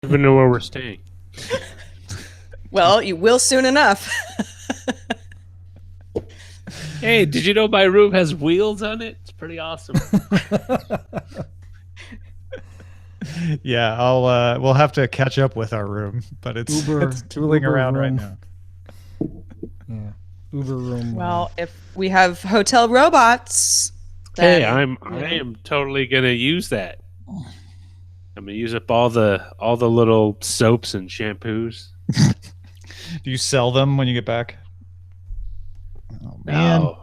even know where we're staying. Well, you will soon enough. Hey, did you know my room has wheels on it? It's pretty awesome. Yeah, we'll have to catch up with our room, but it's tooling around right now. Yeah, Uber room. Well, if we have hotel robots, Hey, then, I am totally gonna use that. I'm gonna use up all the little soaps and shampoos. Do you sell them when you get back? Oh man. No.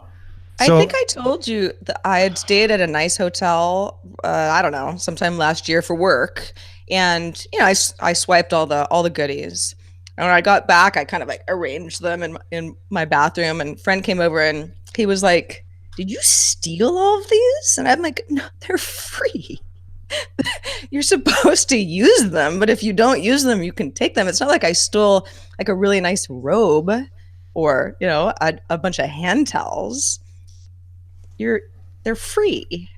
I think I told you that I had stayed at a nice hotel. I don't know, sometime last year for work, and I swiped all the goodies. And when I got back, I kind of like arranged them in my bathroom. And a friend came over and he was like, "Did you steal all of these?" And I'm like, "No, they're free. You're supposed to use them, but if you don't use them, you can take them. It's not like I stole like a really nice robe or a bunch of hand towels. They're free."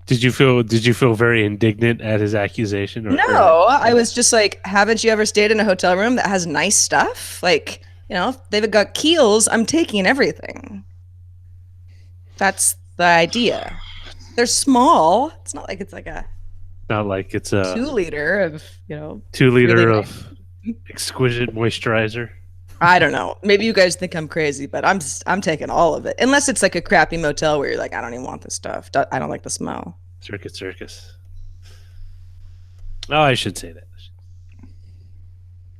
Did you feel very indignant at his accusation? No, I was just like, haven't you ever stayed in a hotel room that has nice stuff? Like, if they've got keels, I'm taking everything. That's the idea. They're small. It's not like it's like a Not like it's a 2 liter of 2 liter really of exquisite moisturizer. I don't know. Maybe you guys think I'm crazy, but I'm taking all of it. Unless it's like a crappy motel where you're like, I don't even want this stuff. I don't like the smell. Circus. Oh, I should say that.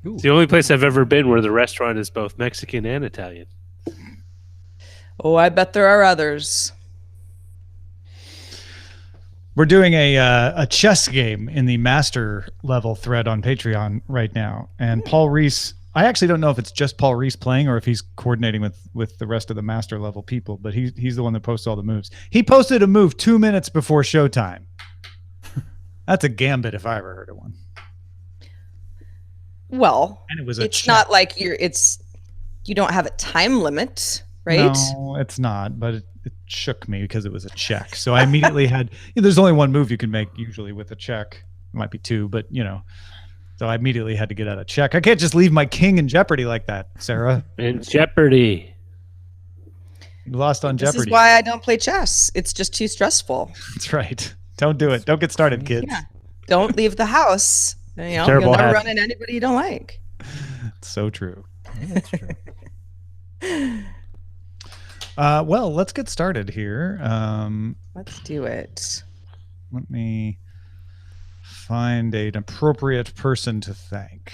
Ooh. It's the only place I've ever been where the restaurant is both Mexican and Italian. Oh, I bet there are others. We're doing a chess game in the master level thread on Patreon right now, and Paul Reese. I actually don't know if it's just Paul Reese playing or if he's coordinating with the rest of the master level people, but he's the one that posts all the moves. He posted a move 2 minutes before showtime. That's a gambit if I ever heard of one. Well, And it was it's not like you don't have a time limit, right? No, it's not, but it shook me because it was a check. So I immediately had, there's only one move you can make usually with a check. It might be two, but so I immediately had to get out a check. I can't just leave my king in jeopardy like that, Sarah. In jeopardy. You lost on Jeopardy. This is why I don't play chess. It's just too stressful. That's right. Don't do it. Don't get started, kids. Yeah. Don't leave the house. Terrible You'll never hat. run into anybody you don't like. It's so true. Yeah, that's true. Well, let's get started here. Let's do it. Let me find an appropriate person to thank.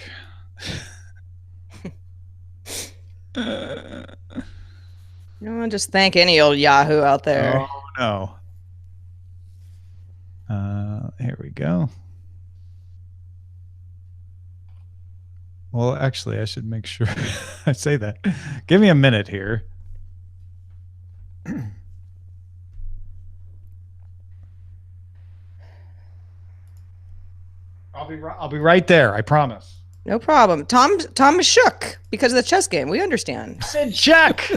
Just thank any old Yahoo out there. Oh, no. Here we go. Well, actually, I should make sure I say that. Give me a minute here. I'll be right there. I promise. No problem. Tom is shook because of the chess game. We understand. Said check.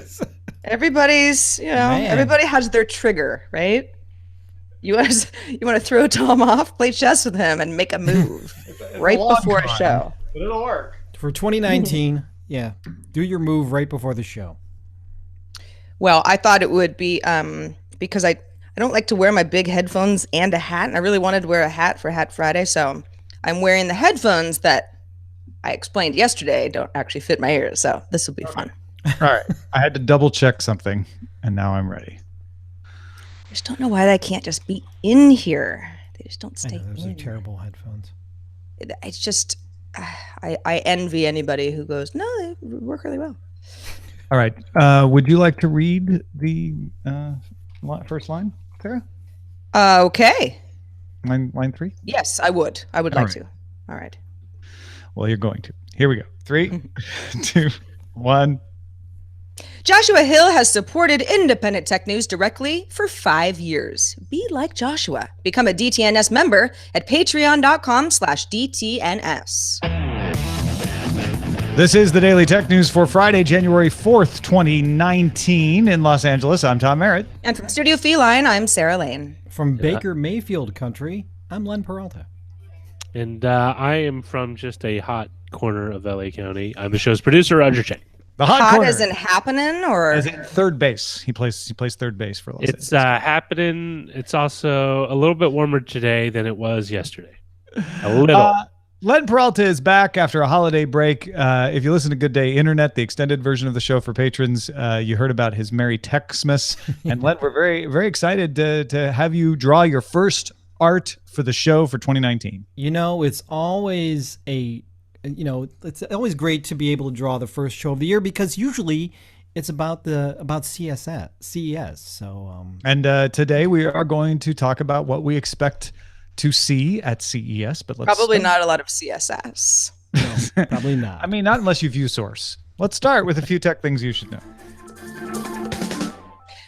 Everybody's, everybody has their trigger, right? You want to throw Tom off, play chess with him, and make a move right before a show. But it'll work. For 2019, yeah, do your move right before the show. Well, I thought it would be because I don't like to wear my big headphones and a hat, and I really wanted to wear a hat for Hat Friday, so I'm wearing the headphones that I explained yesterday don't actually fit my ears, so this will be fun. All right. I had to double check something, and now I'm ready. I just don't know why they can't just be in here. They just don't I stay know, those are in. terrible headphones. It's just, I envy anybody who goes, no, they work really well. All right. Would you like to read the first line, Sarah? Okay. Line 3? Yes, I would. I would All like right. to. All right. Well, you're going to. Here we go. 3, 2, 1. Joshua Hill has supported independent tech news directly for 5 years. Be like Joshua. Become a DTNS member at patreon.com/DTNS. This is the Daily Tech News for Friday, January 4th, 2019 in Los Angeles. I'm Tom Merritt. And from Studio Feline, I'm Sarah Lane. From Baker Mayfield country, I'm Len Peralta. And I am from just a hot corner of LA County. I'm the show's producer, Roger Chang. The Hot corner, isn't happening, or as in third base. He plays third base for Los It's Angeles. happening. It's also a little bit warmer today than it was yesterday. A little. Len Peralta is back after a holiday break. If you listen to Good Day Internet, the extended version of the show for patrons, you heard about his Merry Techsmas. And Len, we're very, very excited to have you draw your first art for the show for 2019. It's always it's always great to be able to draw the first show of the year, because usually it's about CES. So and today we are going to talk about what we expect to see at CES, but let's probably not a lot of CSS. no, probably not. I mean, not unless you view source. Let's start with a few tech things you should know.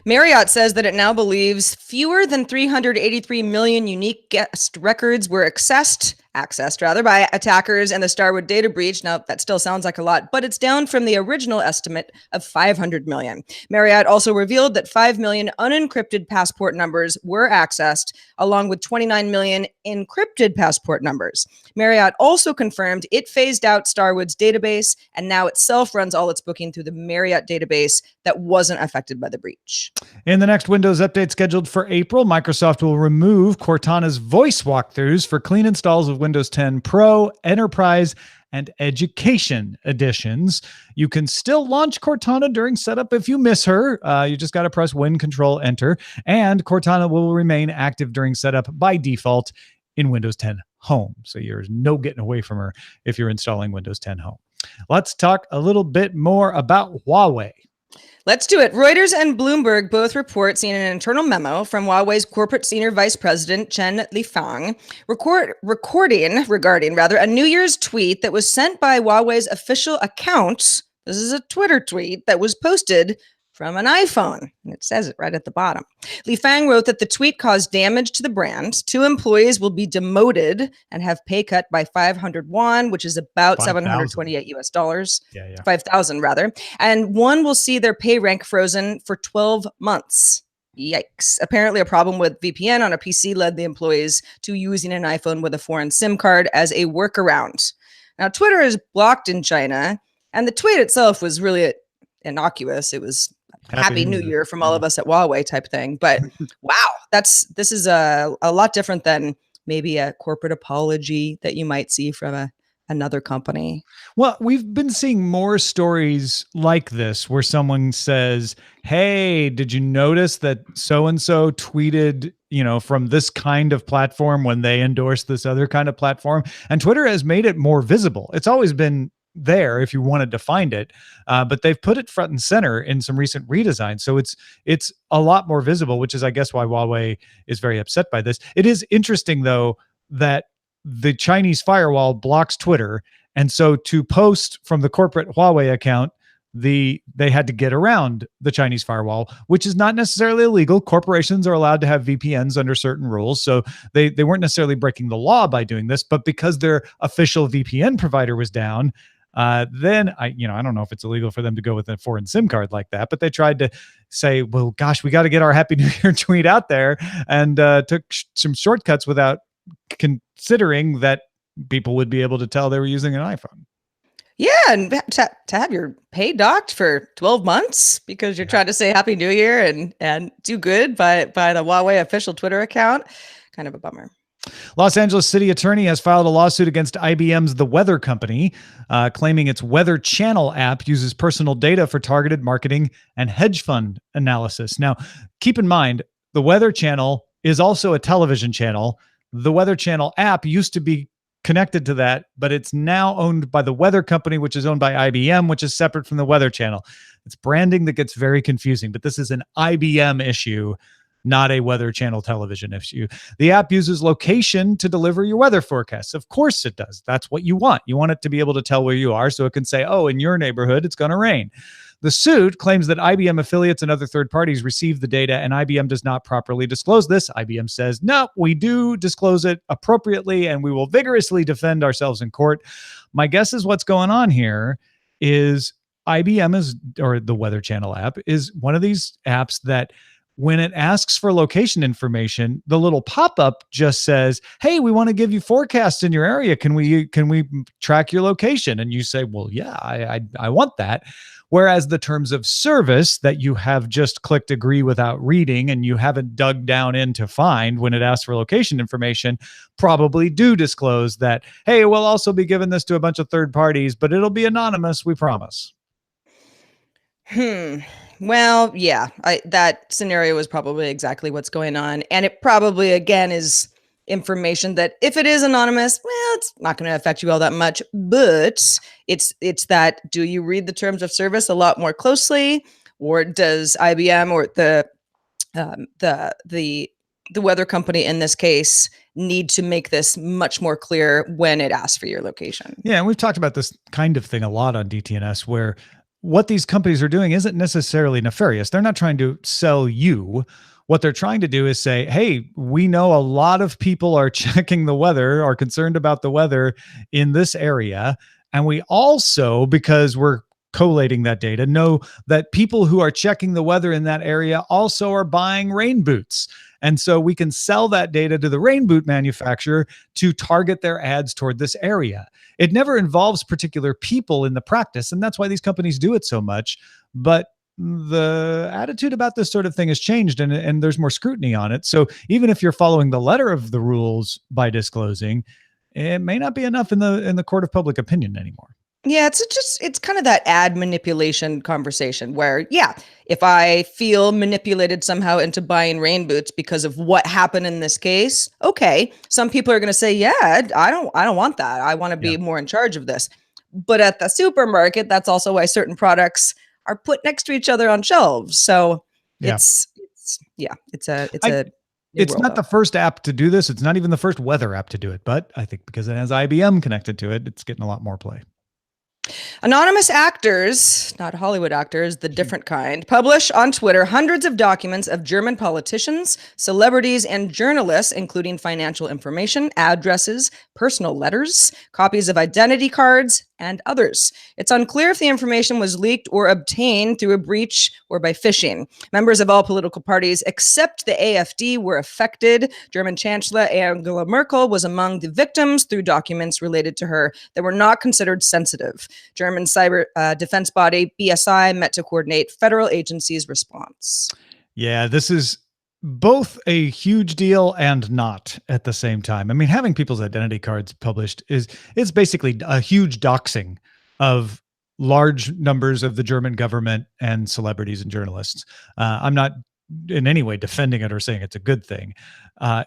Marriott says that it now believes fewer than 383 million unique guest records were accessed by attackers in the Starwood data breach. Now, that still sounds like a lot, but it's down from the original estimate of 500 million. Marriott also revealed that 5 million unencrypted passport numbers were accessed, along with 29 million encrypted passport numbers. Marriott also confirmed it phased out Starwood's database and now itself runs all its booking through the Marriott database that wasn't affected by the breach. In the next Windows update scheduled for April, Microsoft will remove Cortana's voice walkthroughs for clean installs of Windows 10 Pro, Enterprise, and Education editions. You can still launch Cortana during setup if you miss her. You just got to press Win, Control, Enter, and Cortana will remain active during setup by default in Windows 10 Home. So there's no getting away from her if you're installing Windows 10 Home. Let's talk a little bit more about Huawei. Let's do it. Reuters and Bloomberg both report seeing an internal memo from Huawei's corporate senior vice president, Chen Lifang, regarding a New Year's tweet that was sent by Huawei's official account. This is a Twitter tweet that was posted from an iPhone, and it says it right at the bottom. Li Fang wrote that the tweet caused damage to the brand. 2 employees will be demoted and have pay cut by 500 won, which is about 5,000. $728. Yeah. 5,000 rather. And 1 will see their pay rank frozen for 12 months. Yikes. Apparently a problem with VPN on a PC led the employees to using an iPhone with a foreign SIM card as a workaround. Now, Twitter is blocked in China, and the tweet itself was really innocuous. It was Happy New Year from all of us at Huawei type thing. But wow, this is a lot different than maybe a corporate apology that you might see from another company. Well, we've been seeing more stories like this where someone says, hey, did you notice that so-and-so tweeted, from this kind of platform when they endorsed this other kind of platform? And Twitter has made it more visible. It's always been there if you wanted to find it, but they've put it front and center in some recent redesigns, so it's a lot more visible, which is, I guess, why Huawei is very upset by this. It is interesting, though, that the Chinese firewall blocks Twitter, and so to post from the corporate Huawei account, they had to get around the Chinese firewall, which is not necessarily illegal. Corporations are allowed to have VPNs under certain rules, so they weren't necessarily breaking the law by doing this, but because their official VPN provider was down, then I don't know if it's illegal for them to go with a foreign SIM card like that, but they tried to say, well, gosh, we got to get our Happy New Year tweet out there, and took some shortcuts without considering that people would be able to tell they were using an iPhone. Yeah, and to have your pay docked for 12 months because you're trying to say Happy New Year and do good by the Huawei official Twitter account, kind of a bummer. Los Angeles City Attorney has filed a lawsuit against IBM's The Weather Company, claiming its Weather Channel app uses personal data for targeted marketing and hedge fund analysis. Now, keep in mind, the Weather Channel is also a television channel. The Weather Channel app used to be connected to that, but it's now owned by the Weather Company, which is owned by IBM, which is separate from the Weather Channel. It's branding that gets very confusing, but this is an IBM issue, not a Weather Channel television issue. The app uses location to deliver your weather forecasts. Of course it does. That's what you want. You want it to be able to tell where you are so it can say, oh, in your neighborhood, it's going to rain. The suit claims that IBM affiliates and other third parties receive the data, and IBM does not properly disclose this. IBM says, no, we do disclose it appropriately, and we will vigorously defend ourselves in court. My guess is what's going on here is IBM or the Weather Channel app is one of these apps that when it asks for location information, the little pop-up just says, hey, we want to give you forecasts in your area. Can we track your location? And you say, well, yeah, I want that. Whereas the terms of service that you have just clicked agree without reading and you haven't dug down in to find when it asks for location information probably do disclose that, hey, we'll also be giving this to a bunch of third parties, but it'll be anonymous, we promise. Well, yeah, that scenario is probably exactly what's going on. And it probably, again, is information that if it is anonymous, well, it's not going to affect you all that much. But it's that, do you read the terms of service a lot more closely? Or does IBM or the weather company in this case need to make this much more clear when it asks for your location? Yeah, and we've talked about this kind of thing a lot on DTNS, where what these companies are doing isn't necessarily nefarious. They're not trying to sell you. What they're trying to do is say, hey, we know a lot of people are checking the weather, are concerned about the weather in this area. And we also, because we're collating that data, know that people who are checking the weather in that area also are buying rain boots. And so we can sell that data to the rain boot manufacturer to target their ads toward this area. It never involves particular people in the practice, and that's why these companies do it so much. But the attitude about this sort of thing has changed, and there's more scrutiny on it. So even if you're following the letter of the rules by disclosing, it may not be enough in the court of public opinion anymore. Yeah, it's kind of that ad manipulation conversation where, yeah, if I feel manipulated somehow into buying rain boots because of what happened in this case, okay, some people are going to say, yeah, I don't want that. I want to be more in charge of this. But at the supermarket, that's also why certain products are put next to each other on shelves. So it's not the first app to do this. It's not even the first weather app to do it, but I think because it has IBM connected to it, it's getting a lot more play. Anonymous actors, not Hollywood actors, the different kind, publish on Twitter hundreds of documents of German politicians, celebrities, and journalists, including financial information, addresses, personal letters, copies of identity cards, and others. It's unclear if the information was leaked or obtained through a breach or by phishing. Members of all political parties except the AfD were affected. German Chancellor Angela Merkel was among the victims through documents related to her that were not considered sensitive. German cyber defense body BSI met to coordinate federal agencies' response. Yeah, this is both a huge deal and not at the same time. I mean, having people's identity cards published is basically a huge doxing of large numbers of the German government and celebrities and journalists. I'm not in any way defending it or saying it's a good thing.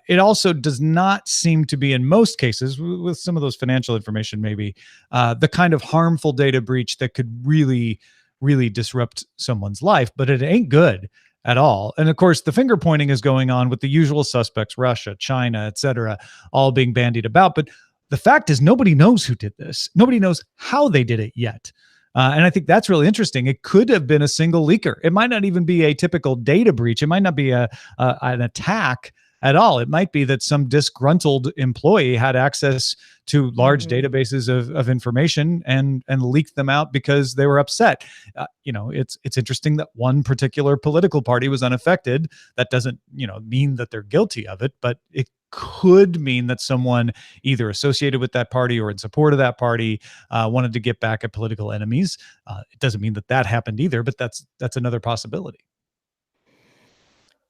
It also does not seem to be, in most cases, with some of those financial information, maybe the kind of harmful data breach that could really, really disrupt someone's life, but it ain't good at all. And of course, the finger pointing is going on with the usual suspects, Russia, China, etc., all being bandied about. But the fact is, nobody knows who did this. Nobody knows how they did it yet. And I think that's really interesting. It could have been a single leaker. It might not even be a typical data breach. It might not be an attack at all. It might be that some disgruntled employee had access to large databases of information and leaked them out because they were upset. It's interesting that one particular political party was unaffected. That doesn't, mean that they're guilty of it, but it could mean that someone either associated with that party or in support of that party wanted to get back at political enemies. It doesn't mean that happened either, but that's another possibility.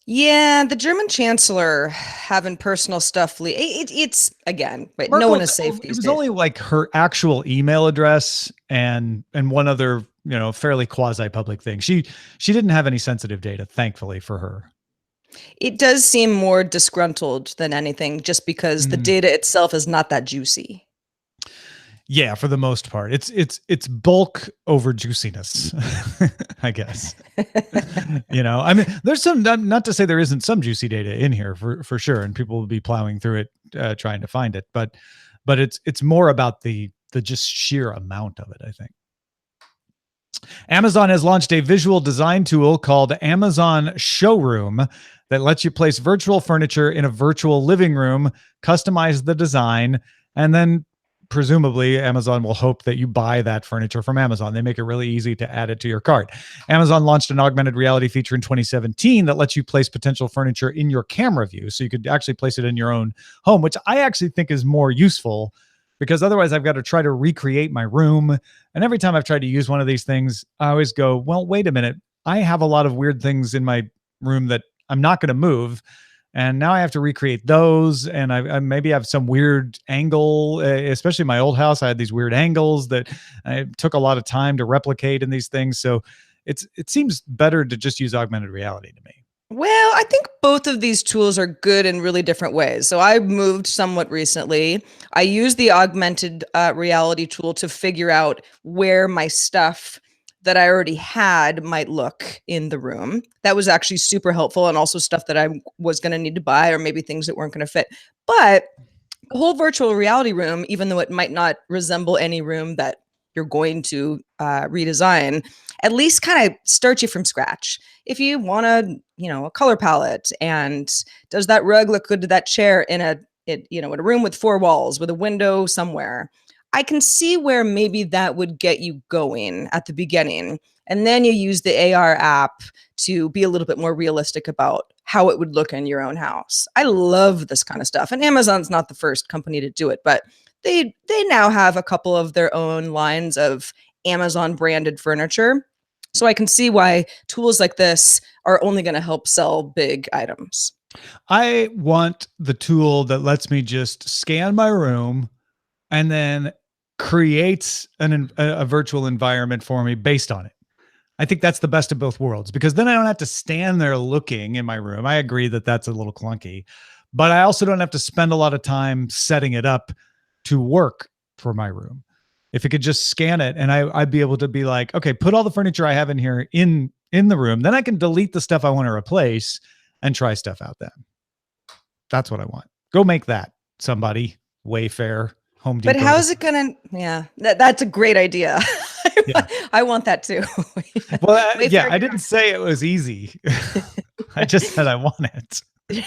Yeah, the German chancellor having personal stuff it's again, but Merkel, no one is safe these days. It was days. only like her actual email address and one other, fairly quasi-public thing. She didn't have any sensitive data, thankfully for her. It does seem more disgruntled than anything, just because the data itself is not that juicy. Yeah, for the most part, it's bulk over juiciness, I guess. I mean, there's some, not to say there isn't some juicy data in here for sure, and people will be plowing through it trying to find it, but it's more about the just sheer amount of it, I think. Amazon has launched a visual design tool called Amazon Showroom that lets you place virtual furniture in a virtual living room, customize the design, and then presumably Amazon will hope that you buy that furniture from Amazon. They make it really easy to add it to your cart. Amazon launched an augmented reality feature in 2017 that lets you place potential furniture in your camera view. So you could actually place it in your own home, which I actually think is more useful, because otherwise I've got to try to recreate my room. And every time I've tried to use one of these things, I always go, well, wait a minute. I have a lot of weird things in my room that I'm not going to move. And now I have to recreate those. And I maybe have some weird angle, especially my old house. I had these weird angles that it took a lot of time to replicate in these things. So it seems better to just use augmented reality to me. Well, I think both of these tools are good in really different ways. So I moved somewhat recently. I used the augmented reality tool to figure out where my stuff that I already had might look in the room. That was actually super helpful, and also stuff that I was going to need to buy, or maybe things that weren't going to fit. But the whole virtual reality room, even though it might not resemble any room that you're going to redesign, at least kind of start you from scratch. If you want a color palette, and does that rug look good to that chair in a room with 4 walls with a window somewhere, I can see where maybe that would get you going at the beginning. And then you use the AR app to be a little bit more realistic about how it would look in your own house. I love this kind of stuff. And Amazon's not the first company to do it, but they now have a couple of their own lines of Amazon branded furniture. So I can see why tools like this are only going to help sell big items. I want the tool that lets me just scan my room and then creates a virtual environment for me based on it. I think that's the best of both worlds, because then I don't have to stand there looking in my room. I agree that that's a little clunky, but I also don't have to spend a lot of time setting it up to work for my room. If it could just scan it, and I'd be able to be like, okay, put all the furniture I have in here in the room. Then I can delete the stuff I want to replace and try stuff out then. That's what I want. Go make that, somebody. Wayfair, Home Depot. But how is it going to, yeah, that's a great idea. Yeah. I want that too. Well, yeah, I didn't say it was easy. I just said I want it. Yeah,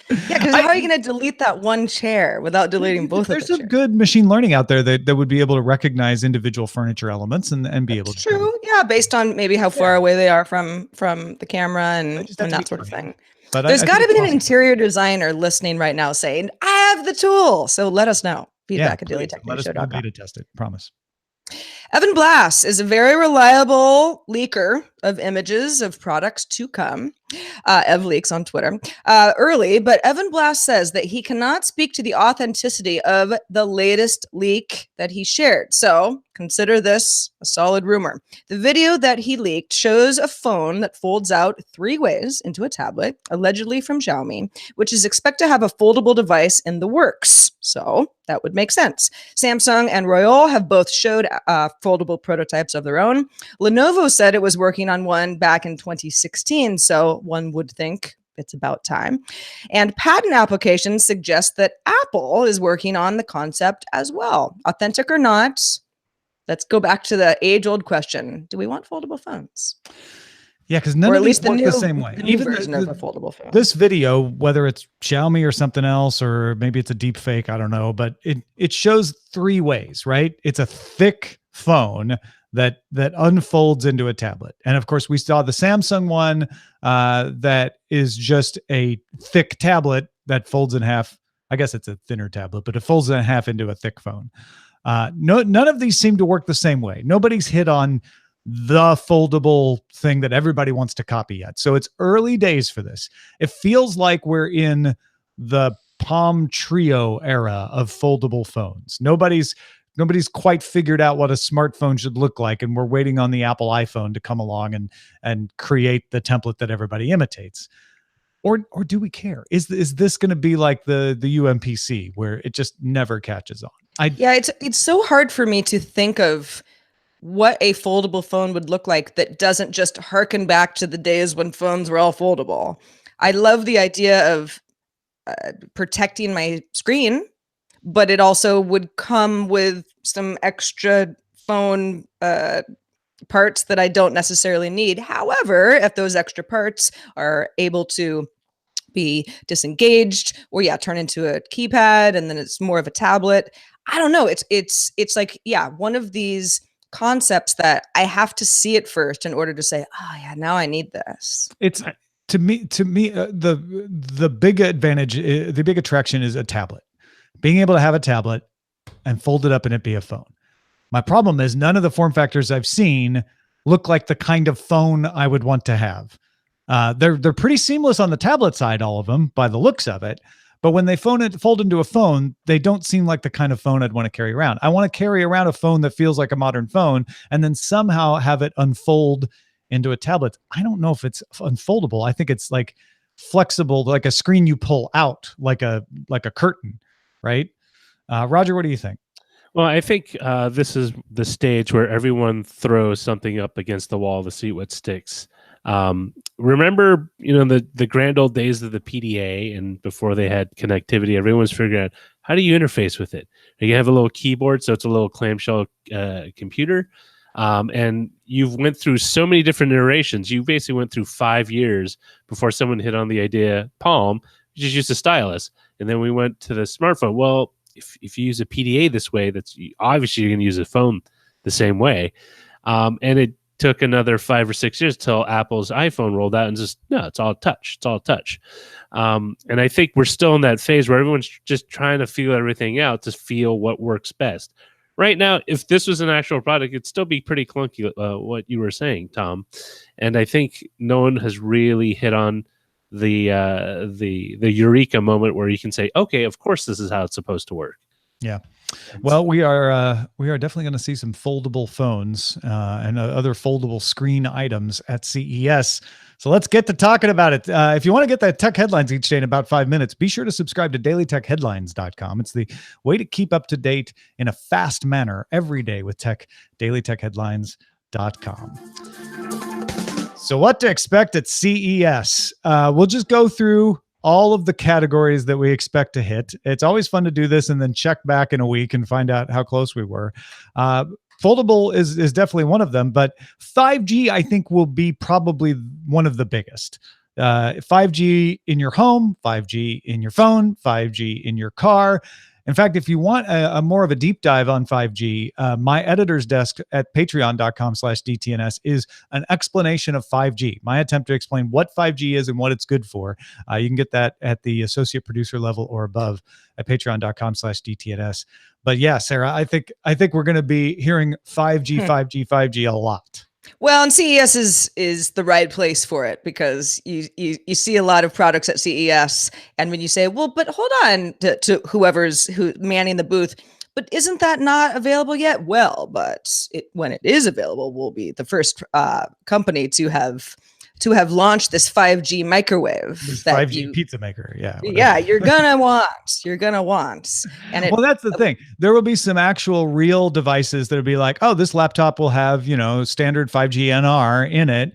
because how are you going to delete that one chair without deleting both of There's the some chairs? good machine learning out there that would be able to recognize individual furniture elements and be able to. True. Yeah, based on maybe how far away they are from the camera and just have to that be sort of trained. thing. But There's I got to think be it's an awesome. interior designer listening right now saying, I have the tool. So let us know. Feedback at Please, let us dailytechnewsshow.com. beta test it. Promise. Evan Blass is a very reliable leaker of images of products to come. Ev Leaks on Twitter. Early, but Evan Blass says that he cannot speak to the authenticity of the latest leak that he shared. So consider this a solid rumor. The video that he leaked shows a phone that folds out 3 ways into a tablet, allegedly from Xiaomi, which is expected to have a foldable device in the works. So that would make sense. Samsung and Royole have both showed foldable prototypes of their own. Lenovo said it was working on one back in 2016, so one would think it's about time. And patent applications suggest that Apple is working on the concept as well. Authentic or not, let's go back to the age-old question. Do we want foldable phones? Yeah, because none Or of at these least work the same way. the new version of a foldable phone. This video, whether it's Xiaomi or something else, or maybe it's a deep fake, I don't know, but it shows 3 ways, right? It's a thick phone that unfolds into a tablet. And of course, we saw the Samsung one that is just a thick tablet that folds in half. I guess it's a thinner tablet, but it folds in half into a thick phone. None of these seem to work the same way. Nobody's hit on the foldable thing that everybody wants to copy yet. So it's early days for this. It feels like we're in the Palm Trio era of foldable phones. Nobody's quite figured out what a smartphone should look like, and we're waiting on the Apple iPhone to come along and create the template that everybody imitates. Or do we care? Is this going to be like the UMPC where it just never catches on? Yeah, it's so hard for me to think of what a foldable phone would look like that doesn't just harken back to the days when phones were all foldable. I love the idea of protecting my screen, but it also would come with some extra phone parts that I don't necessarily need. However, if those extra parts are able to be disengaged or turn into a keypad and then it's more of a tablet, I don't know. It's like, yeah, one of these concepts that I have to see it first in order to say, oh yeah, now I need this. It's to me, the big advantage, the big attraction is a tablet. Being able to have a tablet and fold it up and it be a phone. My problem is none of the form factors I've seen look like the kind of phone I would want to have. They're pretty seamless on the tablet side, all of them, by the looks of it. But when they fold into a phone, they don't seem like the kind of phone I'd want to carry around. I want to carry around a phone that feels like a modern phone and then somehow have it unfold into a tablet. I don't know if it's unfoldable. I think it's like flexible, like a screen you pull out, like a curtain, right? Roger, what do you think? Well, I think this is the stage where everyone throws something up against the wall to see what sticks. Remember, the grand old days of the PDA, and before they had connectivity, everyone's figuring out, how do you interface with it? You have a little keyboard, so it's a little clamshell computer. And you've went through so many different iterations. You basically went through 5 years before someone hit on the idea, Palm, you just use a stylus. And then we went to the smartphone. Well, if you use a PDA this way, that's obviously you're going to use a phone the same way. And it took another 5 or 6 years till Apple's iPhone rolled out, and just, no, it's all touch. It's all touch. And I think we're still in that phase where everyone's just trying to feel everything out to feel what works best. Right now, if this was an actual product, it'd still be pretty clunky, what you were saying, Tom. And I think no one has really hit on the eureka moment where you can say, okay, of course this is how it's supposed to work. Yeah. Well, we are definitely going to see some foldable phones and other foldable screen items at CES. So let's get to talking about it. If you want to get the tech headlines each day in about 5 minutes, be sure to subscribe to dailytechheadlines.com. It's the way to keep up to date in a fast manner every day with tech, dailytechheadlines.com. So what to expect at CES? We'll just go through all of the categories that we expect to hit. It's always fun to do this and then check back in a week and find out how close we were. Foldable is definitely one of them, but 5G, I think, will be probably one of the biggest. 5G in your home, 5G in your phone, 5G in your car. In fact, if you want a more of a deep dive on 5G, my editor's desk at patreon.com/DTNS is an explanation of 5G, my attempt to explain what 5G is and what it's good for. You can get that at the associate producer level or above at patreon.com/DTNS. But yeah, Sarah, I think we're going to be hearing 5G, 5G, 5G a lot. Well, and CES is the right place for it, because you see a lot of products at CES, and when you say, well, but hold on, to whoever's manning the booth, but isn't that not available yet? Well, but when it is available, we'll be the first company to have launched this 5G microwave. This 5G pizza maker. Yeah. Whatever. Yeah, you're gonna want. And well, that's the thing. There will be some actual real devices that'll be like, oh, this laptop will have, standard 5G NR in it.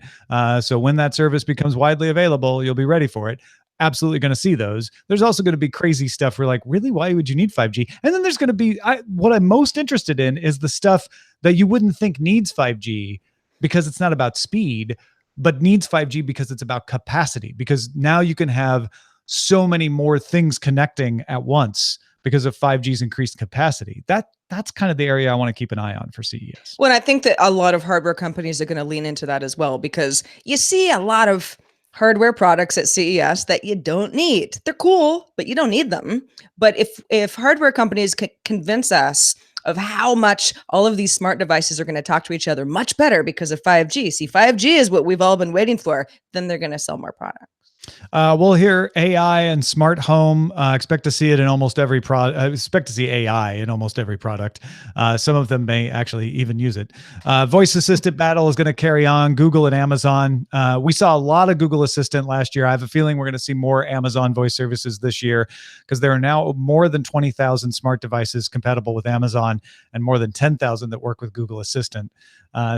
So when that service becomes widely available, you'll be ready for it. Absolutely going to see those. There's also going to be crazy stuff where, like, really, why would you need 5G? And then there's going to be, what I'm most interested in is the stuff that you wouldn't think needs 5G because it's not about speed, but needs 5G because it's about capacity, because now you can have so many more things connecting at once because of 5G's increased capacity. That's kind of the area I want to keep an eye on for CES. Well, I think that a lot of hardware companies are going to lean into that as well, because you see a lot of hardware products at CES that you don't need. They're cool, but you don't need them. But if hardware companies can convince us of how much all of these smart devices are going to talk to each other much better because of 5G. See, 5G is what we've all been waiting for. Then they're going to sell more products. We'll hear AI and smart home. Expect to see it in almost every product. Expect to see AI in almost every product. Some of them may actually even use it. Voice assistant battle is going to carry on. Google and Amazon. We saw a lot of Google Assistant last year. I have a feeling we're going to see more Amazon voice services this year, because there are now more than 20,000 smart devices compatible with Amazon and more than 10,000 that work with Google Assistant.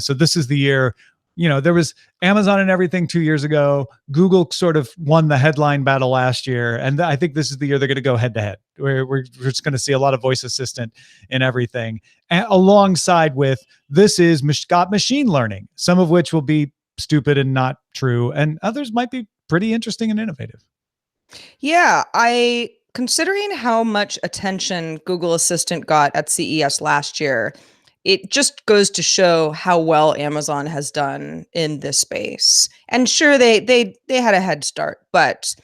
So this is the year. There was Amazon and everything 2 years ago. Google sort of won the headline battle last year. And I think this is the year they're going to go head to head. We're just going to see a lot of voice assistant in everything. And alongside with this is got machine learning, some of which will be stupid and not true. And others might be pretty interesting and innovative. Yeah, I considering how much attention Google Assistant got at CES last year, it just goes to show how well Amazon has done in this space. And sure, they had a head start, but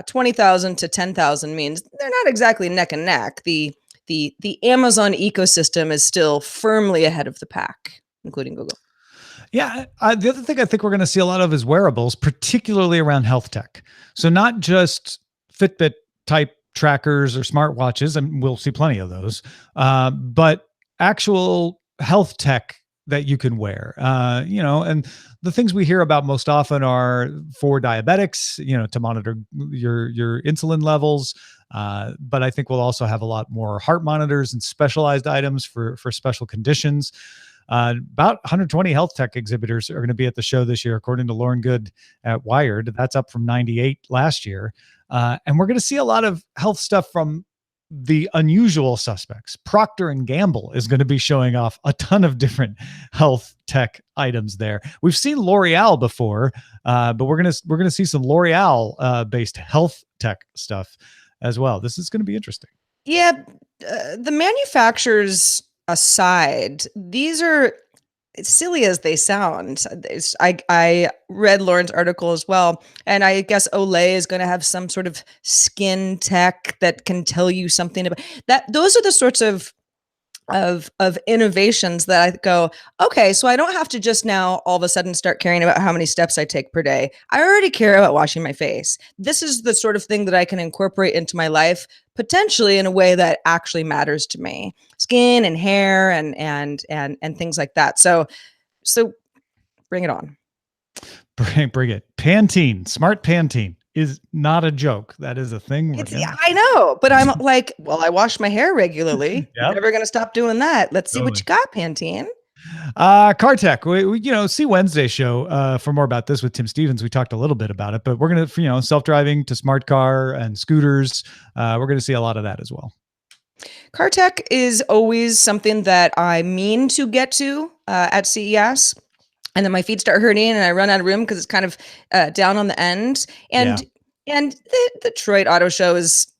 20,000 to 10,000 means they're not exactly neck and neck. The Amazon ecosystem is still firmly ahead of the pack, including Google. Yeah. The other thing I think we're going to see a lot of is wearables, particularly around health tech. So not just Fitbit type trackers or smartwatches, and we'll see plenty of those, but actual health tech that you can wear, and the things we hear about most often are for diabetics, to monitor your insulin levels. But I think we'll also have a lot more heart monitors and specialized items for special conditions. About 120 health tech exhibitors are going to be at the show this year, according to Lauren Good at Wired. That's up from 98 last year. And we're going to see a lot of health stuff from the unusual suspects. Procter & Gamble is going to be showing off a ton of different health tech items there. We've seen L'Oreal before, but we're going to see some L'Oreal based health tech stuff as well. This is going to be interesting. Yeah, the manufacturers aside, these are silly as they sound. I read Lauren's article as well, and I guess Olay is going to have some sort of skin tech that can tell you something about that. Those are the sorts of innovations that I go, okay, so I don't have to just now all of a sudden start caring about how many steps I take per day. I already care about washing my face. This is the sort of thing that I can incorporate into my life, potentially in a way that actually matters to me. Skin and hair and things like that. So bring it on. Bring it. Pantene, smart Pantene is not a joke. That is a thing. I know, but I'm like, well, I wash my hair regularly. Yep. I'm never going to stop doing that. Let's see what you got, Pantene. Car tech. We see Wednesday show for more about this with Tim Stevens. We talked a little bit about it, but we're going to, self-driving to smart car and scooters. We're going to see a lot of that as well. Car tech is always something that I mean to get to at CES. And then my feet start hurting and I run out of room because it's kind of down on the end. And the Detroit Auto Show is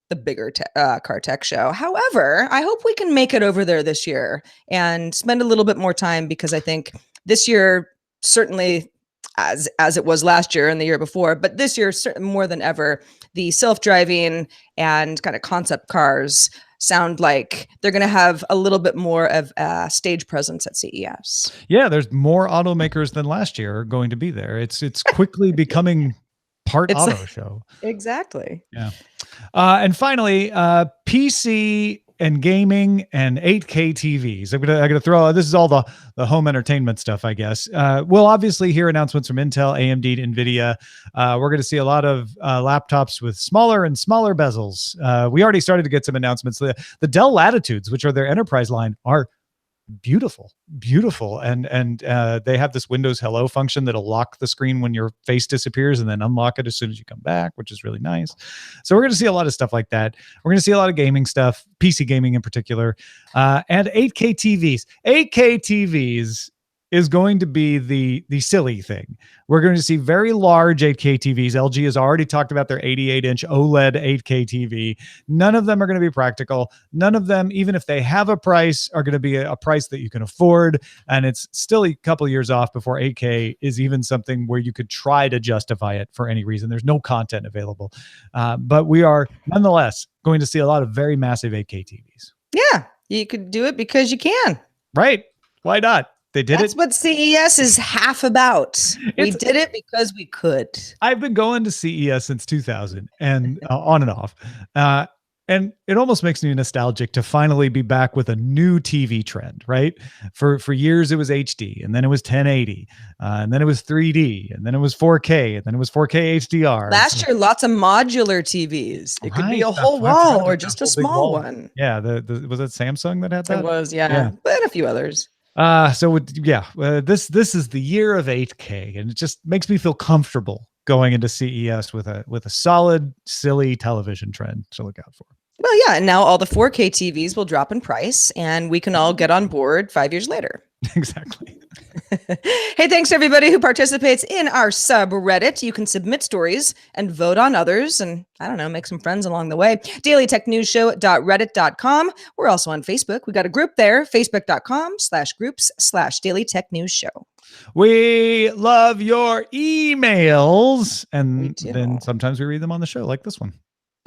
the bigger car tech show. However, I hope we can make it over there this year and spend a little bit more time, because I think this year, certainly as it was last year and the year before, but this year, certainly more than ever, the self-driving and kind of concept cars sound like they're going to have a little bit more of a stage presence at CES. Yeah, there's more automakers than last year are going to be there. It's quickly becoming part auto show. Exactly. Yeah. And finally, PC and gaming and 8K TVs. I'm gonna throw, this is all the home entertainment stuff, I guess. We'll obviously hear announcements from Intel, AMD, NVIDIA. We're going to see a lot of laptops with smaller and smaller bezels. We already started to get some announcements. The Dell Latitudes, which are their enterprise line, are beautiful, and they have this Windows Hello function that'll lock the screen when your face disappears and then unlock it as soon as you come back, which is really nice. So we're going to see a lot of stuff like that. We're going to see a lot of gaming stuff, PC gaming in particular, and 8K TVs. 8K TVs is going to be the silly thing. We're going to see very large 8K TVs. LG has already talked about their 88-inch OLED 8K TV. None of them are going to be practical. None of them, even if they have a price, are going to be a price that you can afford. And it's still a couple of years off before 8K is even something where you could try to justify it for any reason. There's no content available. But we are nonetheless going to see a lot of very massive 8K TVs. Yeah, you could do it because you can. Right. Why not? They did That's it. what CES is half about. We did it because we could. I've been going to CES since 2000 and on and off. And it almost makes me nostalgic to finally be back with a new TV trend, right? For years, it was HD, and then it was 1080, and then it was 3D, and then it was 4K, and then it was 4K HDR. Last year, lots of modular TVs. It could be a whole wall or just a small one. Yeah, was it Samsung that had that? It was, yeah. But a few others. This is the year of 8K, and it just makes me feel comfortable going into CES with a solid, silly television trend to look out for. Well, yeah, and now all the 4K TVs will drop in price, and we can all get on board 5 years later. Exactly. Hey, thanks to everybody who participates in our subreddit. You can submit stories and vote on others and, I don't know, make some friends along the way. dailytechnewsshow.reddit.com. We're also on Facebook. We got a group there, facebook.com/groups/dailytechnewsshow. We love your emails. And then sometimes we read them on the show, like this one.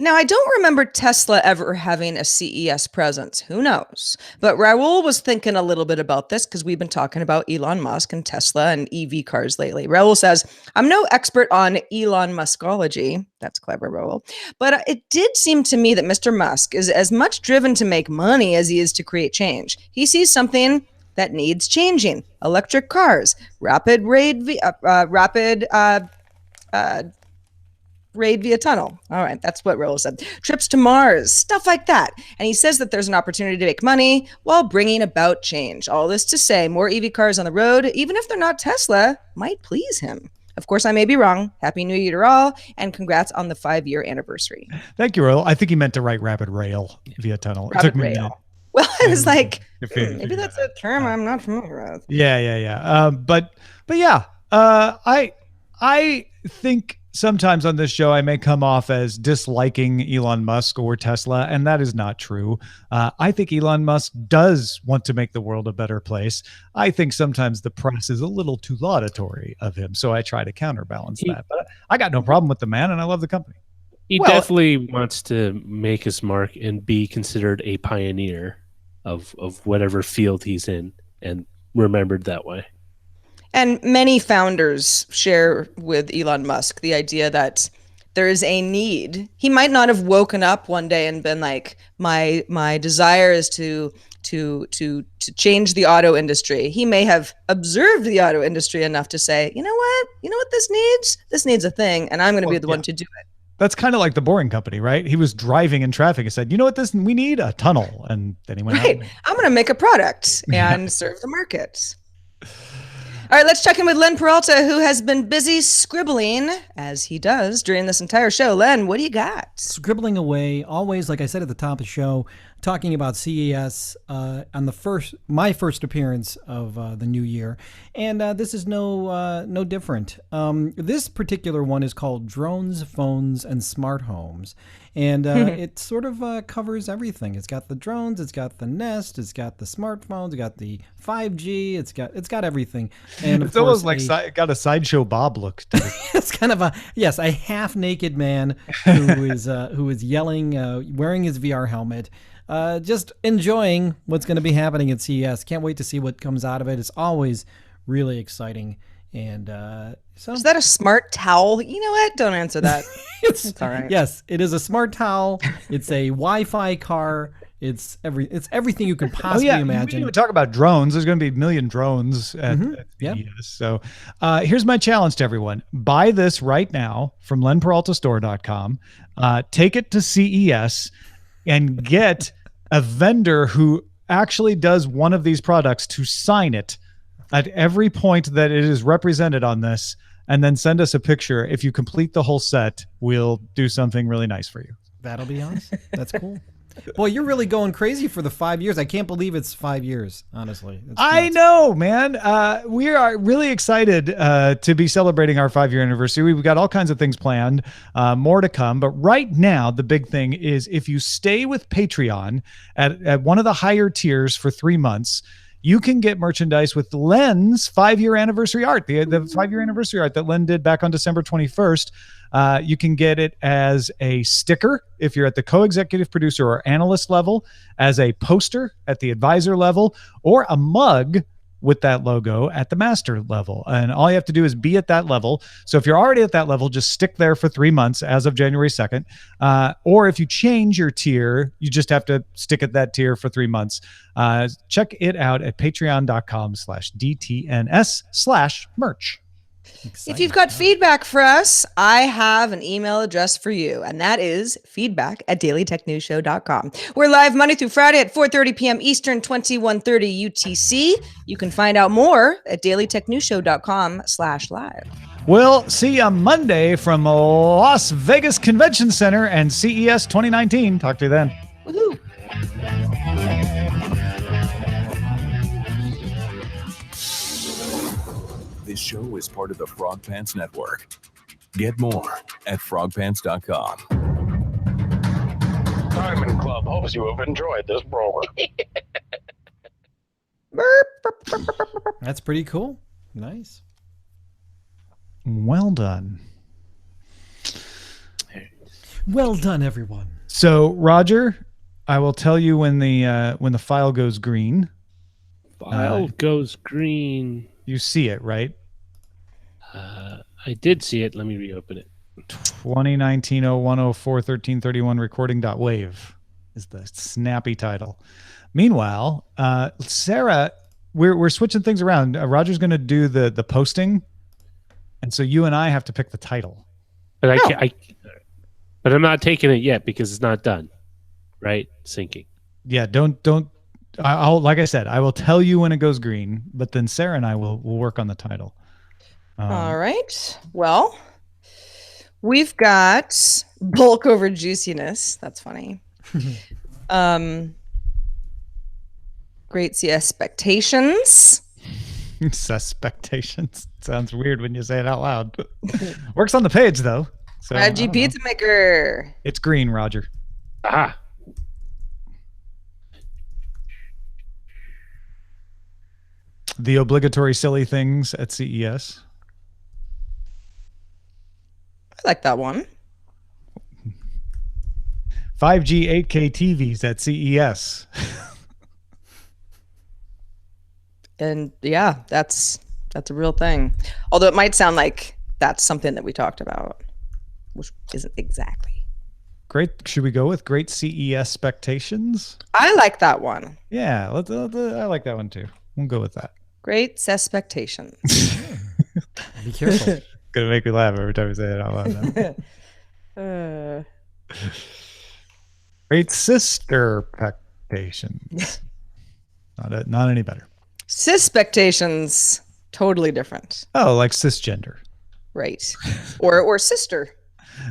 Now, I don't remember Tesla ever having a CES presence. Who knows? But Raul was thinking a little bit about this because we've been talking about Elon Musk and Tesla and EV cars lately. Raul says, I'm no expert on Elon Muskology. That's clever, Raul. But it did seem to me that Mr. Musk is as much driven to make money as he is to create change. He sees something that needs changing. Electric cars, rapid raid via tunnel. All right, that's what Raul said. Trips to Mars, stuff like that. And he says that there's an opportunity to make money while bringing about change. All this to say, more EV cars on the road, even if they're not Tesla, might please him. Of course, I may be wrong. Happy New Year to all, and congrats on the 5-year anniversary. Thank you, Raul. I think he meant to write rapid rail via tunnel. Rapid it took me rail. a minute. Well, I was like, maybe that's a term I'm not familiar with. Yeah. But yeah, I think sometimes on this show I may come off as disliking Elon Musk or Tesla, and that is not true. I think Elon Musk does want to make the world a better place. I think sometimes the press is a little too laudatory of him, so I try to counterbalance that. But I got no problem with the man, and I love the company. He definitely wants to make his mark and be considered a pioneer of whatever field he's in and remembered that way. And many founders share with Elon Musk the idea that there is a need. He might not have woken up one day and been like, my desire is to change the auto industry. He may have observed the auto industry enough to say, you know what this needs? This needs a thing, and I'm going to be the one to do it. That's kind of like the Boring Company, right? He was driving in traffic and said, you know what we need? A tunnel. And then he went out. I'm going to make a product and serve the market. All right, let's check in with Len Peralta, who has been busy scribbling, as he does during this entire show. Len, what do you got? Scribbling away, always, like I said at the top of the show, talking about CES on my first appearance of the new year, and this is no different. This particular one is called Drones, Phones, and Smart Homes, and it sort of covers everything. It's got the drones, it's got the Nest, it's got the smartphones, it's got the 5G, it's got everything. And it's almost like it got a Sideshow Bob look to it. It's kind of a half naked man who is yelling, wearing his VR helmet. Just enjoying what's going to be happening at CES. Can't wait to see what comes out of it. It's always really exciting. And so, is that a smart towel? You know what? Don't answer that. It's all right. Yes, it is a smart towel. It's a Wi-Fi car. It's everything you can possibly imagine. We even talk about drones. There's going to be a million drones at CES. So here's my challenge to everyone. Buy this right now from lenperaltastore.com. Take it to CES and get a vendor who actually does one of these products to sign it at every point that it is represented on this, and then send us a picture. If you complete the whole set, we'll do something really nice for you. That'll be awesome. That's cool. Boy, you're really going crazy for the 5 years. I can't believe it's 5 years, honestly. I know, man. We are really excited to be celebrating our 5-year anniversary. We've got all kinds of things planned, more to come. But right now, the big thing is if you stay with Patreon at one of the higher tiers for 3 months, you can get merchandise with Len's 5-year anniversary art, the 5-year anniversary art that Len did back on December 21st. You can get it as a sticker if you're at the co-executive producer or analyst level, as a poster at the advisor level, or a mug with that logo at the master level. And all you have to do is be at that level. So if you're already at that level, just stick there for 3 months as of January 2nd. Or if you change your tier, you just have to stick at that tier for 3 months. Check it out at patreon.com/DTNS/merch. If you've got feedback for us, I have an email address for you, and that is feedback@dailytechnewsshow.com. We're live Monday through Friday at 4:30 p.m. Eastern, 21:30 UTC. You can find out more at dailytechnewsshow.com/live. We'll see you Monday from Las Vegas Convention Center and CES 2019. Talk to you then. Woohoo! This show is part of the Frog Pants Network. Get more at frogpants.com. Diamond Club hopes you have enjoyed this program. That's pretty cool. Nice. Well done. Well done, everyone. So, Roger, I will tell you when the file goes green. File goes green. You see it, right? I did see it. Let me reopen it. 2019-01-04-1331 recording.wave is the snappy title. Meanwhile, Sarah, we're switching things around. Roger's going to do the posting, and so you and I have to pick the title. But but I'm not taking it yet because it's not done. Right? Syncing. Yeah, don't. I'll like I said, I will tell you when it goes green, but then Sarah and I will work on the title. All right. Well, we've got bulk over juiciness. That's funny. Great CESpectations. CESpectations sounds weird when you say it out loud. Works on the page though. So Reggie Pizza Maker. it's green, Roger. Ah. The obligatory silly things at CES. I like that one. 5G 8K TVs at CES. And yeah, that's a real thing. Although it might sound like that's something that we talked about, which isn't exactly. Great. Should we go with great CESpectations? I like that one. Yeah, I like that one too. We'll go with that. Great CESpectations. Be careful. Gonna make me laugh every time we say it out loud now. Great sisterpectations. Not any better. CESpectations, totally different. Oh, like cisgender. Right. Or sister.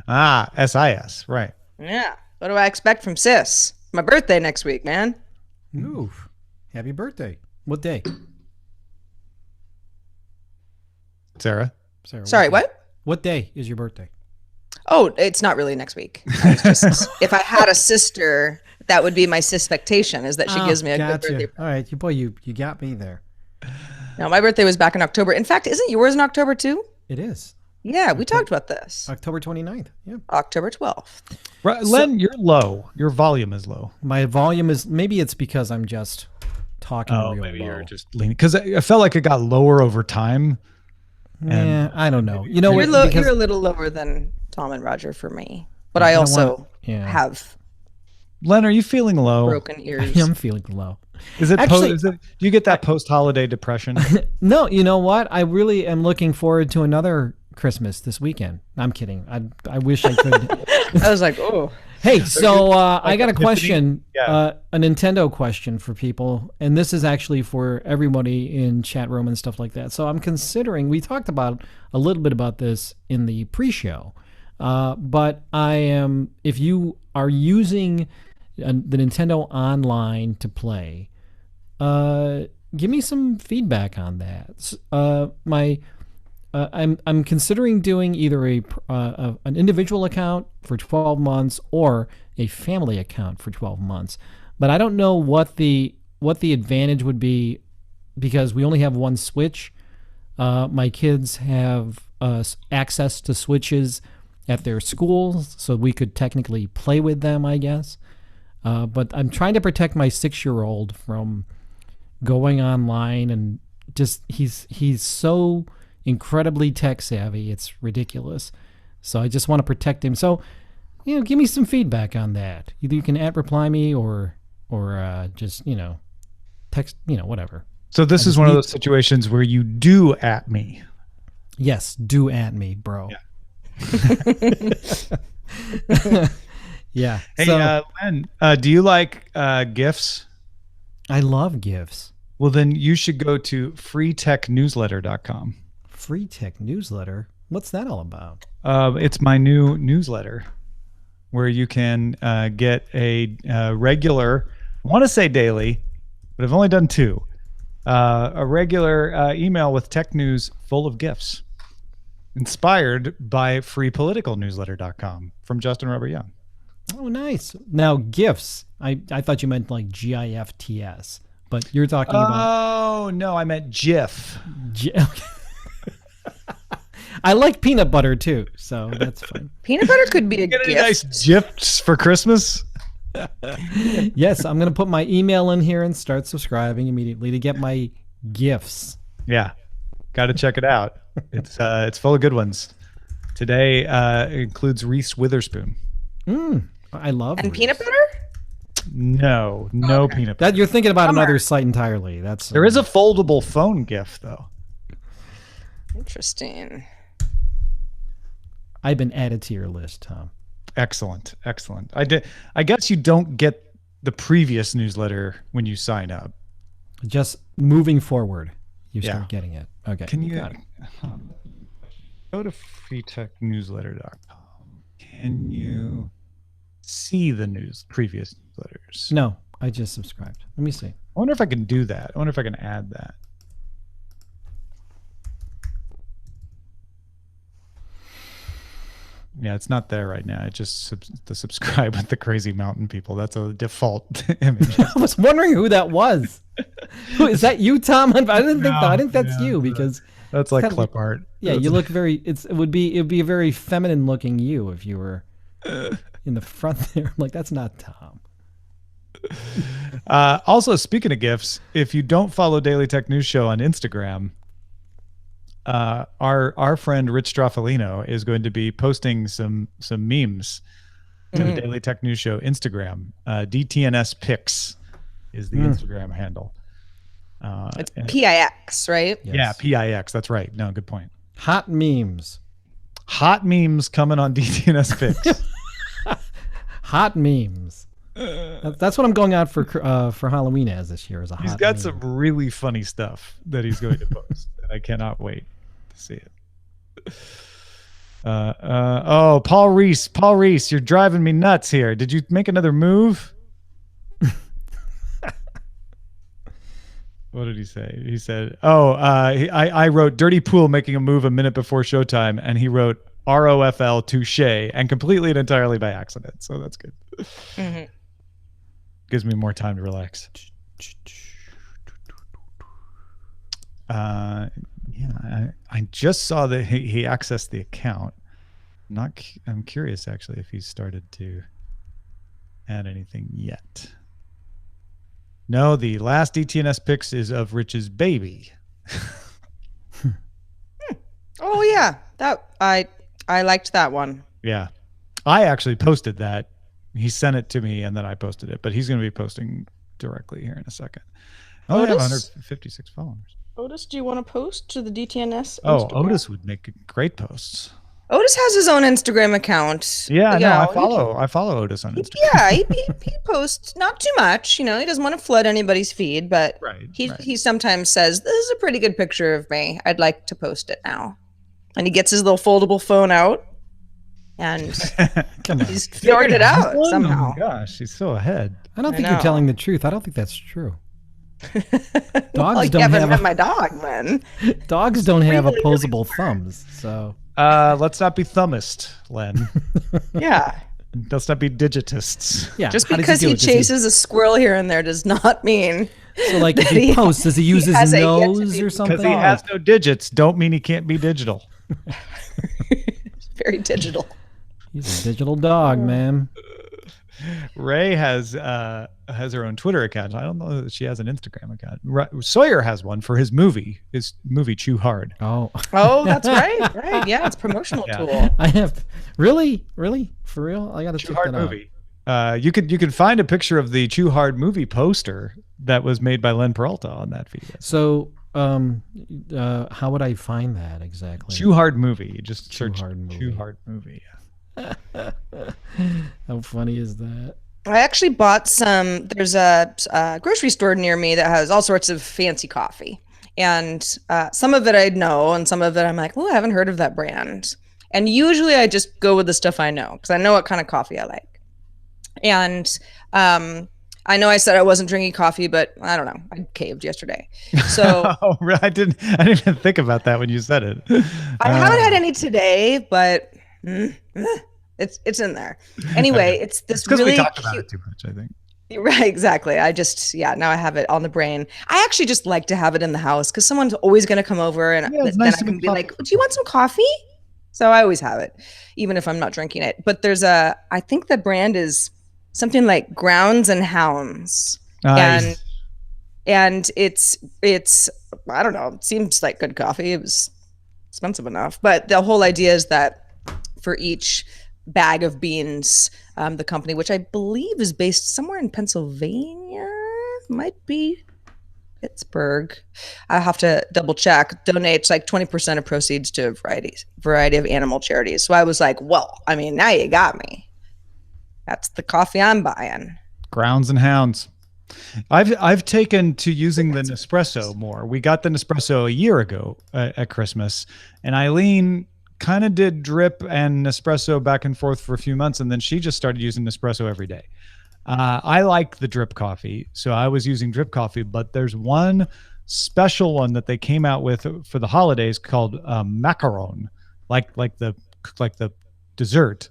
Ah, SIS, right. Yeah. What do I expect from cis? My birthday next week, man. Ooh, happy birthday. What day? Sarah? Sorry, what? What day is your birthday? Oh, it's not really next week. I was just, if I had a sister, that would be my CESpectation, is that she gives me a good birthday. All right, you got me there. No, my birthday was back in October. In fact, isn't yours in October too? It is. Yeah, we talked about this. October 29th. Yeah. October 12th. Right, Len, you're low. Your volume is low. My volume is, maybe it's because I'm just talking real maybe low. you're just leaning. Because I felt like it got lower over time. Yeah, I don't know. You know, You're, because you're a little lower than Tom and Roger for me. But I also have Len, are you feeling low? broken ears. I'm feeling low. Is it, Actually, do you get that post-holiday depression? No, you know what? I really am looking forward to another Christmas this weekend. I'm kidding. I wish I could. I was like, oh. Hey, so I got a Epiphany? question, Yeah. a Nintendo question for people, and this is actually for everybody in chat room and stuff like that. So I'm considering, we talked about a little bit about this in the pre-show, but if you are using the Nintendo Online to play, give me some feedback on that. I'm considering doing either an individual account for 12 months or a family account for 12 months, but I don't know what the advantage would be because we only have one Switch. My kids have access to Switches at their schools, so we could technically play with them, I guess. But I'm trying to protect my 6-year-old from going online and just he's so incredibly tech savvy, it's ridiculous. So I just want to protect him. So, give me some feedback on that. Either you can reply me or just text, whatever. So this is one of those situations where you do at me. Yes, do at me, bro. Yeah. Yeah. Hey, So, Len, do you like GIFs? I love GIFs. Well, then you should go to freetechnewsletter.com. Free Tech Newsletter. What's that all about? It's my new newsletter where you can get a regular, I want to say daily, but I've only done 2, A regular email with tech news full of gifts, inspired by freepoliticalnewsletter.com from Justin Robert Young. Oh, nice. Now, GIFs. I thought you meant like GIFTS, but you're talking about. Oh, no, I meant GIF. I like peanut butter too, so that's fine. Peanut butter could be a Get any gift. nice gifts for Christmas? Yes, I'm going to put my email in here and start subscribing immediately to get my gifts. Yeah, got to check it out. It's full of good ones. Today includes Reese Witherspoon. I love And Reese. peanut butter? No peanut butter. That you're thinking about Bummer. another site entirely. There is a foldable phone gift though. Interesting. I've been added to your list, Tom. Excellent. I guess you don't get the previous newsletter when you sign up. Just moving forward, you Yeah. start getting it. Okay. Can you Got it. go to freetechnewsletter.com? Can you see the previous newsletters? No, I just subscribed. Let me see. I wonder if I can do that. I wonder if I can add that. Yeah, it's not there right now. It just the subscribe with the crazy mountain people. That's a default image. I was wondering who that was. Who is that? You, Tom? I didn't think. I think that's you because That's like kinda- clip art. yeah, you look very. It'd be a very feminine looking you if you were in the front there. I'm like, that's not Tom. Also, speaking of GIFs, if you don't follow Daily Tech News Show on Instagram, our friend Rich Straffolino is going to be posting some memes to the Daily Tech News Show Instagram. DTNS Pics is the Instagram handle. It's PIX, right? Yes. Yeah, PIX. That's right. No, good point. Hot memes. Hot memes coming on DTNS Pics. Hot memes. That's what I'm going out for Halloween as this year. Is a hot He's got meme. some really funny stuff that he's going to post. And I cannot wait to see it. Oh, Paul Reese, you're driving me nuts here. Did you make another move? What did he say? He said, I wrote Dirty Pool making a move a minute before showtime, and he wrote ROFL touche, and completely and entirely by accident. So that's good. Mm-hmm. Gives me more time to relax. I just saw that he accessed the account. I'm curious actually if he's started to add anything yet. No, the last DTNS Pics is of Rich's baby. Oh yeah, that I liked that one. Yeah, I actually posted that. He sent it to me and then I posted it, but he's going to be posting directly here in a second. Oh, I have Otis? 156 followers. Otis, do you want to post to the DTNS? Oh, Instagram? Otis would make great posts. Otis has his own Instagram account. Yeah, You no, know, I follow Otis on Instagram. Yeah, he posts not too much. You know, he doesn't want to flood anybody's feed, but Right, he sometimes says, "This is a pretty good picture of me. I'd like to post it now." And he gets his little foldable phone out, and Come on. he's figured it out Oh somehow. my gosh, he's so ahead. I don't I think you're know. telling the truth. I don't think that's true. Well, you don't haven't have met a- my dog, then. Dogs don't have Really, really opposable thumbs, so Let's not be thumbist, Len. Yeah. Let's not be digitists. yeah. Just how does because do he it? Does chases a squirrel here and there does not mean so like if that he posts, does he use his has a yet to nose be- or something? Because he has no digits, don't mean he can't be digital. very digital. He's a digital dog, man. Ray has her own Twitter account. I don't know that she has an Instagram account. Sawyer has one for his movie Chew Hard. Oh, Oh, that's right. Right. Yeah, it's a promotional Yeah. tool. I have really for real. I got to Chew check Hard that out. movie. You could find a picture of the Chew Hard movie poster that was made by Len Peralta on that video. So, how would I find that exactly? Chew Hard movie. You just Chew search Hard movie. Chew Hard movie. How funny is that? I actually bought some. There's a grocery store near me that has all sorts of fancy coffee. And some of it I know, and some of it I'm like, oh, I haven't heard of that brand. And usually I just go with the stuff I know because I know what kind of coffee I like. And I know I said I wasn't drinking coffee, but I don't know. I caved yesterday. So Oh, I didn't even think about that when you said it. I haven't had any today, but it's in there. Anyway, it's this because really we talked about cute. it too much, I think. Right, exactly. Now I have it on the brain. I actually just like to have it in the house because someone's always going to come over and Yeah, it's then nice I to can make be coffee. like, do you want some coffee? So I always have it, even if I'm not drinking it. But I think the brand is something like Grounds and Hounds. Nice. And it's I don't know, it seems like good coffee. It was expensive enough. But the whole idea is that for each bag of beans, the company, which I believe is based somewhere in Pennsylvania, might be Pittsburgh. I have to double check. Donates like 20% of proceeds to a variety of animal charities. So I was like, well, I mean, now you got me. That's the coffee I'm buying. Grounds and Hounds. I've taken to using the Nespresso more. We got the Nespresso a year ago at Christmas, and Eileen kind of did drip and Nespresso back and forth for a few months, and then she just started using Nespresso every day. I like the drip coffee, so I was using drip coffee, but there's one special one that they came out with for the holidays called macaron, like the dessert,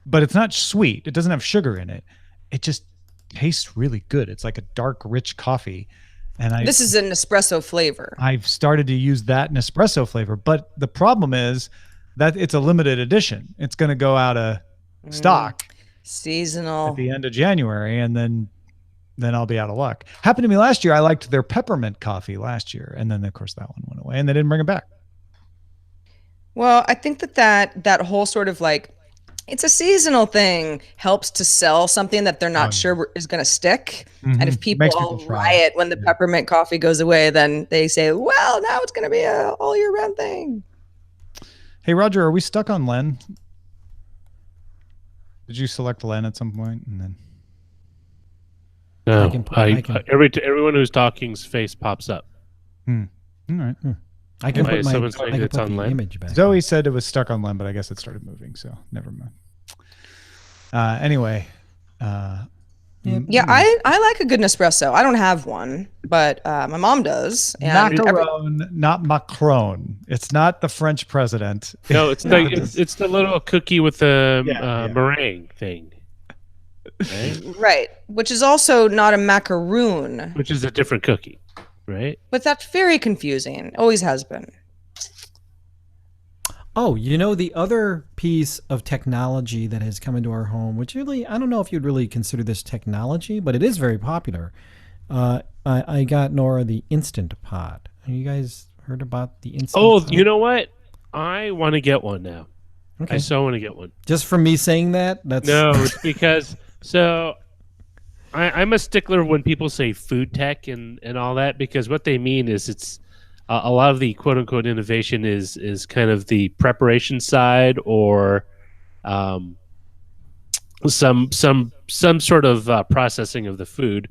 but it's not sweet. It doesn't have sugar in it. It just tastes really good. It's like a dark, rich coffee. And this is an espresso flavor. I've started to use that Nespresso flavor, but the problem is that it's a limited edition. It's going to go out of stock seasonal at the end of January, and then I'll be out of luck. Happened to me last year. I liked their peppermint coffee last year, and then of course that one went away, and they didn't bring it back. Well, I think that whole sort of like, it's a seasonal thing, helps to sell something that they're not sure is going to stick. And if people all riot when the peppermint coffee goes away, then they say, well, now it's going to be a all year round thing. Hey, Roger, are we stuck on Len? Did you select Len at some point? And then No, I can- everyone who's talking's face pops up. all right. I can Why put is my someone saying it's on Len? image back. Zoe said it was stuck on Len, but I guess it started moving, so never mind. Anyway. Yeah, I like a good Nespresso. I don't have one, but my mom does. And Macaron, not Macron. It's not the French president. No, it's it's the little cookie with the Yeah. meringue thing, right? right, which is also not a macaroon, Which is a different cookie, right? but that's very confusing. Always has been. Oh, the other piece of technology that has come into our home, which really, I don't know if you'd really consider this technology, but it is very popular. I got Nora the Instant Pot. Have you guys heard about the Instant Pot? You know what? I want to get one now. Okay. I so want to get one. Just from me saying that? That's No, it's because I'm a stickler when people say food tech and all that, because what they mean is it's a lot of the quote unquote innovation is kind of the preparation side or some sort of processing of the food.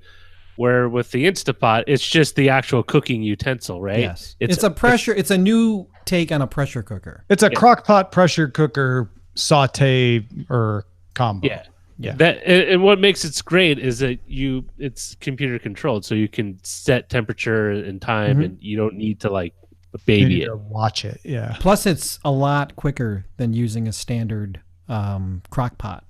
Where with the Instapot, it's just the actual cooking utensil, right? Yes. It's a new take on a pressure cooker. It's a crock pot pressure cooker saute or combo. Yeah. Yeah. And what makes it great is that it's computer controlled, so you can set temperature and time, and you don't need to like baby You need it. to watch it. Yeah. Plus, it's a lot quicker than using a standard crock pot.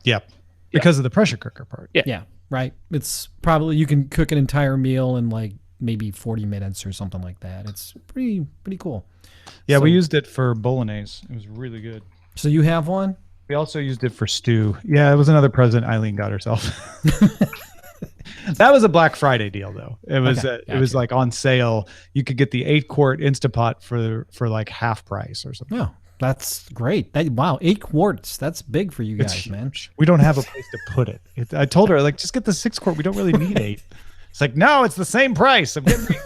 Yep. Because of the pressure cooker part. Yeah. Right. It's probably, you can cook an entire meal in like maybe 40 minutes or something like that. It's pretty cool. Yeah, So- we used it for bolognese. It was really good. So you have one? We also used it for stew. Yeah, it was another present Eileen got herself. That was a Black Friday deal, though. It was Okay, it was like on sale. You could get the 8-quart Instapot for like half price or something. Oh, that's great. Wow, 8 quarts. That's big for you It's guys, man. huge. We don't have a place to put it. I told her, like, just get the 6-quart. We don't really need 8. It's like, no, it's the same price. I'm getting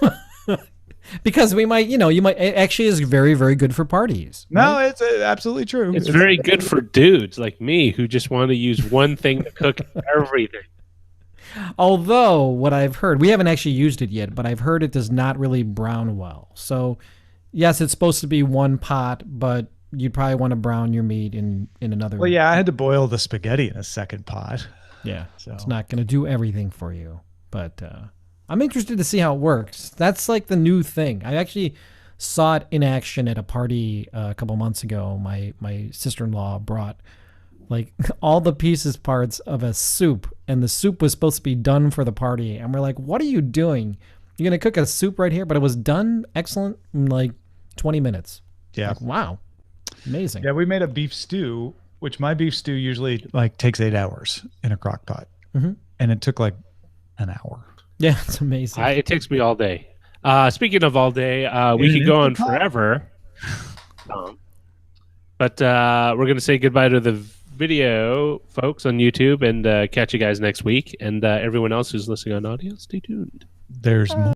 Because you might, it actually is very, very good for parties. No, it's absolutely true. It's very good for dudes like me who just want to use one thing to cook everything. Although what I've heard, we haven't actually used it yet, but I've heard it does not really brown well. So yes, it's supposed to be one pot, but you'd probably want to brown your meat in another. Well, yeah, I had to boil the spaghetti in a second pot. Yeah, So it's not going to do everything for you, but I'm interested to see how it works. That's like the new thing. I actually saw it in action at a party a couple months ago. My sister-in-law brought like all the pieces parts of a soup, and the soup was supposed to be done for the party. And we're like, what are you doing? You're going to cook a soup right here? But it was done excellent in like 20 minutes. yeah. Like, wow. Amazing. Yeah, we made a beef stew, which my beef stew usually like takes 8 hours in a crock pot. Mhm. And it took like an hour. Yeah, it's amazing. It takes me all day. Speaking of all day, we could go on forever. But we're going to say goodbye to the video folks on YouTube and catch you guys next week. And everyone else who's listening on audio, stay tuned. There's more.